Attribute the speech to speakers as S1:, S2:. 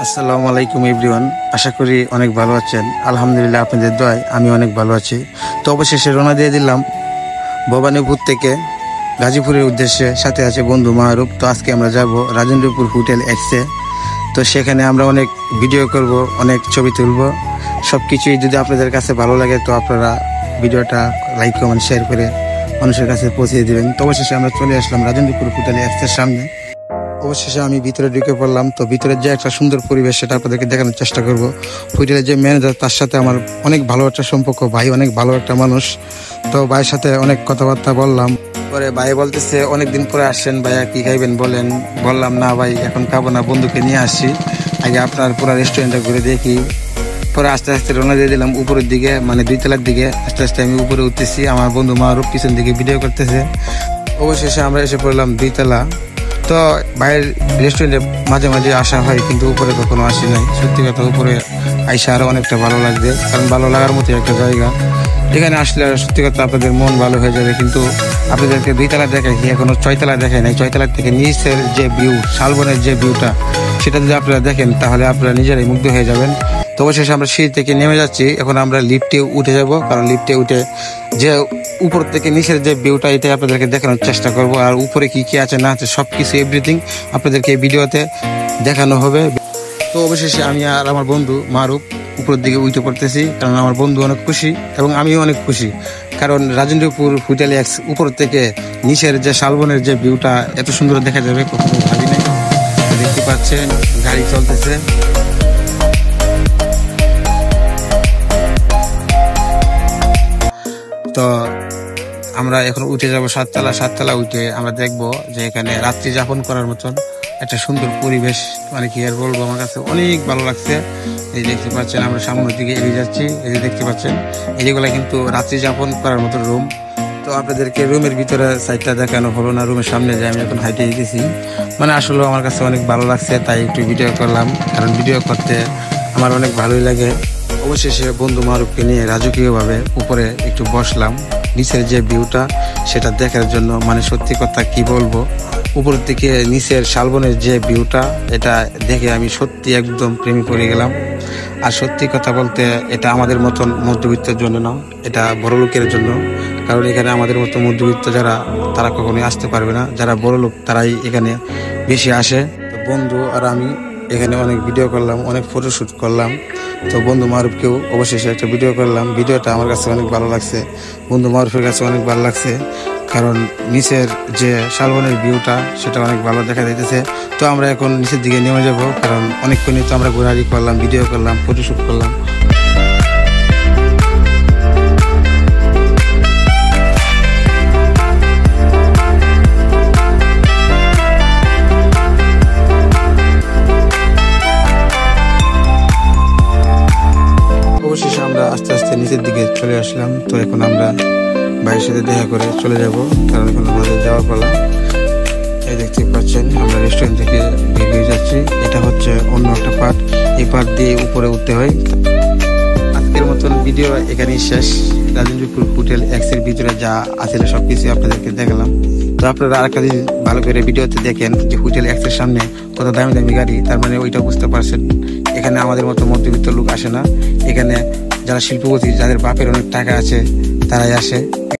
S1: আসসালামু আলাইকুম এভরিওয়ান, আশা করি অনেক ভালো আছেন। আলহামদুলিল্লাহ, আপনাদের দোয়ায় আমি অনেক ভালো আছি। তো অবশেষে রওনা দিয়ে দিলাম ভবানীপুর থেকে গাজীপুরের উদ্দেশ্যে। সাথে আছে বন্ধু মাহরুব। তো আজকে আমরা যাব রাজেন্দ্রপুর হোটেল এক্সে। তো সেখানে আমরা অনেক ভিডিও করব, অনেক ছবি তুলব। সব কিছুই যদি আপনাদের কাছে ভালো লাগে তো আপনারা ভিডিওটা লাইক কমেন্ট শেয়ার করে মানুষের কাছে পৌঁছে দেবেন। তো অবশেষে আমরা চলে আসলাম রাজেন্দ্রপুর হোটেল এক্সের সামনে। অবশেষে আমি ভিতরে ঢুকে পড়লাম। তো ভিতরে যে একটা সুন্দর পরিবেশ সেটা আপনাদেরকে দেখানোর চেষ্টা করব। হোটেলের যে ম্যানেজার তার সাথে আমার অনেক ভালো একটা সম্পর্ক, ভাই অনেক ভালো একটা মানুষ। তো ভাইয়ের সাথে অনেক কথাবার্তা বললাম। পরে ভাই বলতেছে অনেকদিন পরে আসছেন, ভাইয়া কি খাইবেন বলেন। বললাম না ভাই এখন খাবো না, বন্ধুকে নিয়ে আসছি, আগে আপনার পুরো রেস্টুরেন্টটা ঘুরে দেখি। পরে আস্তে আস্তে রওনা দিয়ে দিলাম উপরের দিকে, মানে 2 তলার দিকে। আস্তে আস্তে আমি উপরে উঠতেছি, আমার বন্ধু মাহরুব পিছন দিকে ভিডিও করতেছে। অবশেষে আমরা এসে পড়লাম 2 তলা। তো বাইরের রেস্টুরেন্টে মাঝে মাঝে আসা হয়, কিন্তু উপরে কখনো আসি নাই। সত্যি কথা, উপরে আইসা আরো অনেকটা ভালো লাগবে, কারণ ভালো লাগার মতো একটা জায়গা। এখানে আসলে সত্যি কথা আপনাদের মন ভালো হয়ে যাবে। কিন্তু আপনাদেরকে 2 তলা দেখাই, এখনো 6 তলা দেখাই নাই। 6 তলার থেকে নিচের যে ভিউ, শালবনের যে ভিউটা, সেটা যদি আপনারা দেখেন তাহলে আপনারা নিজেরাই মুগ্ধ হয়ে যাবেন। তো অবশেষে আমরা সিঁড়ি থেকে নেমে যাচ্ছি, এখন আমরা লিফটে উঠে যাব। কারণ লিফটে উঠে যে উপর থেকে নিচের যে ভিউটা, এটাই আপনাদেরকে দেখানোর চেষ্টা করব। আর উপরে কি কি আছে না আছে সব কিছু এভরিথিং আপনাদেরকে এই ভিডিওতে দেখানো হবে। তো অবশেষে আমি আর আমার বন্ধু মাহরুব উপরের দিকে উঠে পড়তেছি, কারণ আমার বন্ধু অনেক খুশি এবং আমিও অনেক খুশি। কারণ রাজেন্দ্রপুর হোটেল এক্স উপর থেকে নিচের যে শালবনের যে ভিউটা এত সুন্দর দেখা যাবে কখনো ভাবি নাই। দেখতে পাচ্ছেন গাড়ি চলতেছে। তো আমরা এখন উঠে যাব 7 তলা। 7 তলা উঠে আমরা দেখবো যে এখানে রাত্রি যাপন করার মতন একটা সুন্দর পরিবেশ। মানে কি আর বলবো, আমার কাছে অনেক ভালো লাগছে। এই দেখতে পাচ্ছেন আমরা সামনের দিকে এগিয়ে যাচ্ছি, এই যে দেখতে পাচ্ছেন এইগুলা কিন্তু রাত্রি যাপন করার মতো রুম। তো আপনাদেরকে রুমের ভিতরে সাইডটা দেখানো হলো না, রুমের সামনে যে আমি এখন হাইটে গেছি। মানে আসলে আমার কাছে অনেক ভালো লাগছে, তাই একটু ভিডিও করলাম, কারণ ভিডিও করতে আমার অনেক ভালোই লাগে। অবশেষে বন্ধু মাহরুবকে নিয়ে রাজকীয়ভাবে উপরে একটু বসলাম, নিচের যে ভিউটা সেটা দেখার জন্য। মানে সত্যি কথা কি বলবো, উপরের দিকে নিচের শালবনের যে ভিউটা, এটা দেখে আমি সত্যি একদম প্রেমে পড়ে গেলাম। আর সত্যি কথা বলতে এটা আমাদের মতন মধ্যবিত্তের জন্য না, এটা বড় লোকের জন্য। কারণ এখানে আমাদের মতো মধ্যবিত্ত যারা, তারা কখনোই আসতে পারবে না। যারা বড় লোক তারাই এখানে বেশি আসে। তো বন্ধু আর আমি এখানে অনেক ভিডিও করলাম, অনেক ফটোশ্যুট করলাম। তো বন্ধু মাহরুবকেও অবশেষে একটা ভিডিও করলাম। ভিডিওটা আমার কাছে অনেক ভালো লাগছে, বন্ধু মাহরুবের কাছে অনেক ভালো লাগছে, কারণ নিচের যে শালবনের ভিউটা সেটা অনেক ভালো দেখা যাইতেছে। তো আমরা এখন নিচের দিকে নেমে যাব, কারণ অনেকক্ষণই তো আমরা ঘোরাঘুরি করলাম, ভিডিও করলাম, ফটোশ্যুট করলাম। অবশেষে আমরা আস্তে আস্তে নিচের দিকে চলে আসলাম। তো এখন আমরা ভাইয়ের সাথে দেখা করে চলে যাব, কারণ এখন আমাদের যাওয়ার পালা। এই দেখতে পাচ্ছেন আমরা রেস্টুরেন্ট থেকে বেরিয়ে যাচ্ছি। এটা হচ্ছে অন্য একটা পার্ট, এই পার্ট দিয়ে উপরে উঠতে হয়। আজকের মতন ভিডিও এখানেই শেষ। রাজেন্দ্রপুর হোটেল এক্সের ভিতরে যা আছে সবকিছু আপনাদেরকে দেখালাম। তো আপনারা আরেকটা দিন ভালো করে ভিডিওতে দেখেন যে হোটেল এক্সের সামনে কত দামি দামি গাড়ি, তার মানে ওইটা বুঝতে পারছেন এখানে আমাদের মতো মধ্যবিত্ত লোক আসে না। এখানে যারা শিল্পপতি, যাদের বাপের অনেক টাকা আছে, তারাই আসে।